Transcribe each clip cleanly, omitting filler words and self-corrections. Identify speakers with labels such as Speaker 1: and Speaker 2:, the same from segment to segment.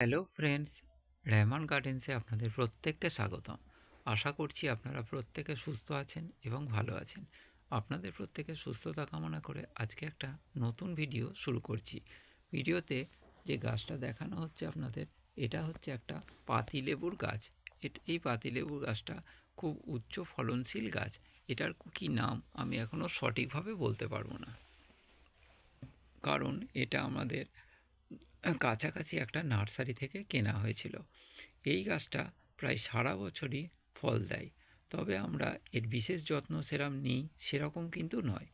Speaker 1: Hello friends, Rehman গার্ডেন্সে আপনাদের প্রত্যেককে স্বাগতম। আশা করছি আপনারা প্রত্যেকে সুস্থ আছেন এবং ভালো আছেন। আপনাদের প্রত্যেকের সুস্থতা কামনা করে আজকে একটা নতুন ভিডিও শুরু করছি। ভিডিওতে যে গাছটা দেখানো হচ্ছে আপনাদের, এটা হচ্ছে একটা পাতিলেবুর গাছ। এই পাতিলেবুর গাছটা খুব উচ্চ ফলনশীল গাছ। এটার কী নাম আমি এখনও সঠিকভাবে বলতে পারবো না, কারণ এটা আমাদের কাছাকাছি একটা নার্সারি থেকে কেনা হয়েছিল। এই গাছটা প্রায় সারা বছরই ফল দেয়, তবে আমরা এর বিশেষ যত্ন সেরকম কিন্তু নয়।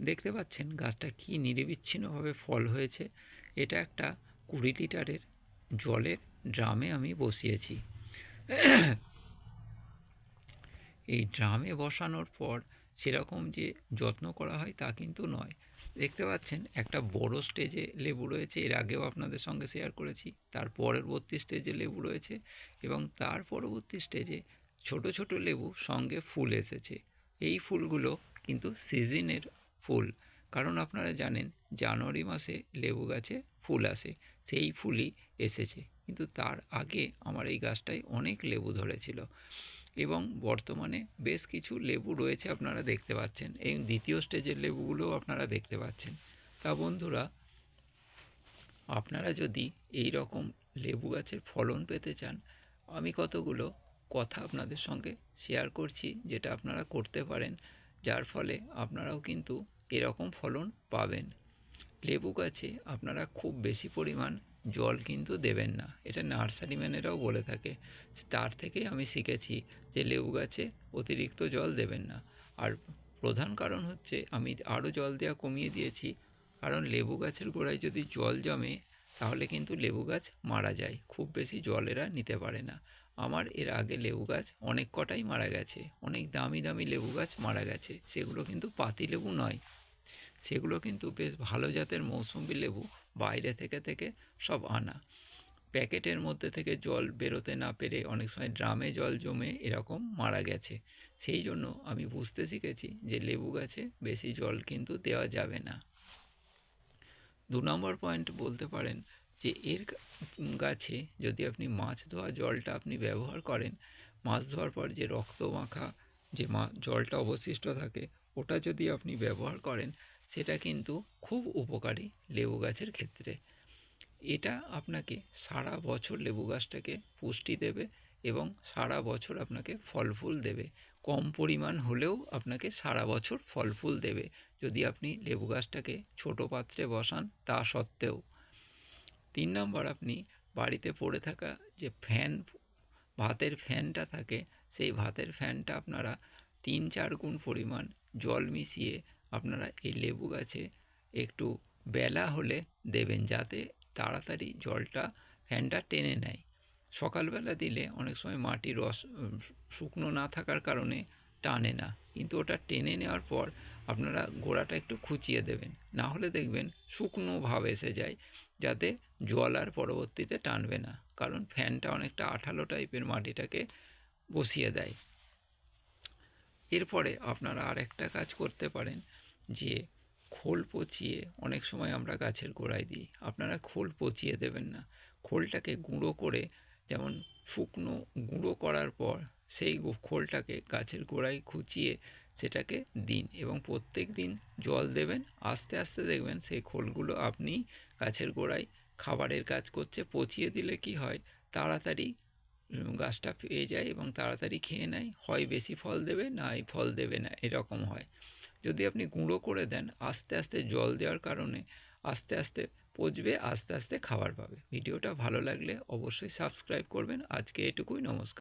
Speaker 1: দেখতে পাচ্ছেন গাছটা কি নিরবিচ্ছিন্নভাবে ফল হয়েছে। এটা একটা 20 লিটারের জলের ড্রামে আমি বসিয়েছি। এই ড্রামে বসানোর পর সেরকম যে যত্ন করা হয় তা কিন্তু নয়। দেখতে পাচ্ছেন একটা বড় স্টেজে লেবু রয়েছে, এর আগেও আপনাদের সঙ্গে শেয়ার করেছি। তার পরবর্তী স্টেজে লেবু রয়েছে এবং তার পরবর্তী স্টেজে ছোট ছোট লেবু সঙ্গে ফুল এসেছে। এই ফুলগুলো কিন্তু সিজনের ফুল, কারণ আপনারা জানেন জানুয়ারি মাসে লেবু গাছে ফুল আসে, সেই ফুলই এসেছে। কিন্তু তার আগে আমার এই গাছটায় অনেক লেবু ধরেছিল এবং বর্তমানে বেশ কিছু লেবু রয়েছে, আপনারা দেখতে পাচ্ছেন। এই দ্বিতীয় স্টেজের লেবুগুলোও আপনারা দেখতে পাচ্ছেন। তা বন্ধুরা, আপনারা যদি এই রকম লেবু গাছের ফলন পেতে চান, আমি কতগুলো কথা আপনাদের সঙ্গে শেয়ার করছি যেটা আপনারা করতে পারেন, যার ফলে আপনারাও কিন্তু এরকম ফলন পাবেন। লেবু গাছে আপনারা খুব বেশি পরিমাণ জল কিন্তু দেবেন না, এটা নার্সারিম্যানেরাও বলে থাকে। তার থেকে আমি শিখেছি যে লেবু গাছে অতিরিক্ত জল দেবেন না। আর প্রধান কারণ হচ্ছে আমি আরও জল দেওয়া কমিয়ে দিয়েছি, কারণ লেবু গাছের গোড়ায় যদি জল জমে তাহলে কিন্তু লেবু গাছ মারা যায়, খুব বেশি জল এরা নিতে পারে না। আমার এর আগে লেবু গাছ অনেক কটাই মারা গেছে, অনেক দামি দামি লেবু গাছ মারা গেছে। সেগুলো কিন্তু পাতি লেবু নয়, সেগুলো কিন্তু বেশ ভালো জাতের মৌসুমি লেবু, বাইরে থেকে সব আনা। প্যাকেটের মধ্যে থেকে জল বেরোতে না পেরে অনেক সময় ড্রামে জল জমে এরকম মারা গেছে। সেই জন্য আমি বুঝতে শিখেছি যে লেবু গাছে বেশি জল কিন্তু দেওয়া যাবে না। 2 নম্বর পয়েন্ট বলতে পারেন যে এর গাছে যদি আপনি মাছ ধোয়া জলটা আপনি ব্যবহার করেন, মাছ ধোয়ার পর যে রক্ত মাখা যে জলটা অবশিষ্ট থাকে, ওটা যদি আপনি ব্যবহার করেন, সেটা কিন্তু খুব উপকারী লেবু গাছের ক্ষেত্রে। এটা আপনাকে সারা বছর লেবু গাছটাকে পুষ্টি দেবে এবং সারা বছর আপনাকে ফল ফুল দেবে। কম পরিমাণ হলেও আপনাকে সারা বছর ফল ফুল দেবে যদি আপনি লেবু গাছটাকে ছোট পাত্রে বসান তা সত্ত্বেও। 3 নম্বর, আপনি বাড়িতে পড়ে থাকা যে ভাতের ফ্যানটা থাকে, সেই ভাতের ফ্যানটা আপনারা 3-4 গুণ পরিমাণ জল মিশিয়ে আপনারা এই লেবু গাছে একটু বেলা হলে দেবেন, যাতে তাড়াতাড়ি জলটা ফ্যানটা টেনে নেয়। সকালবেলা দিলে অনেক সময় মাটির রস শুকনো না থাকার কারণে টানে না, কিন্তু ওটা টেনে নেওয়ার পর আপনারা গোড়াটা একটু খুঁচিয়ে দেবেন, না হলে দেখবেন শুকনো ভাব এসে যায়, যাতে জল আর পরবর্তীতে টানবে না, কারণ ফ্যানটা অনেকটা আঠালো টাইপের মাটিটাকে বসিয়ে দেয়। এরপরে আপনারা আরেকটা কাজ করতে পারেন, যে খোল পচিয়ে অনেক সময় আমরা গাছের গোড়ায় দিই, আপনারা খোল পচিয়ে দেবেন না। খোলটাকে গুঁড়ো করে, যেমন শুকনো গুঁড়ো করার পর সেই খোলটাকে গাছের গোড়ায় খুঁচিয়ে সেটাকে দিন এবং প্রত্যেক দিন জল দেবেন। আস্তে আস্তে দেখবেন সেই খোলগুলো আপনি গাছের গোড়ায় খাবারের কাজ করছে। পচিয়ে দিলে কি হয়, তাড়াতাড়ি গাছটা পেয়ে যায় এবং তাড়াতাড়ি খেয়ে নেয়, হয় বেশি ফল দেবে না ফল দেবে না, এরকম হয়। যদি আপনি গুঁড়ো করে দেন, আস্তে আস্তে জল দেওয়ার কারণে আস্তে আস্তে পচবে, আস্তে আস্তে খাবার পাবে। ভিডিওটা ভালো লাগলে অবশ্যই সাবস্ক্রাইব করবেন। আজকে এটুকুই, নমস্কার।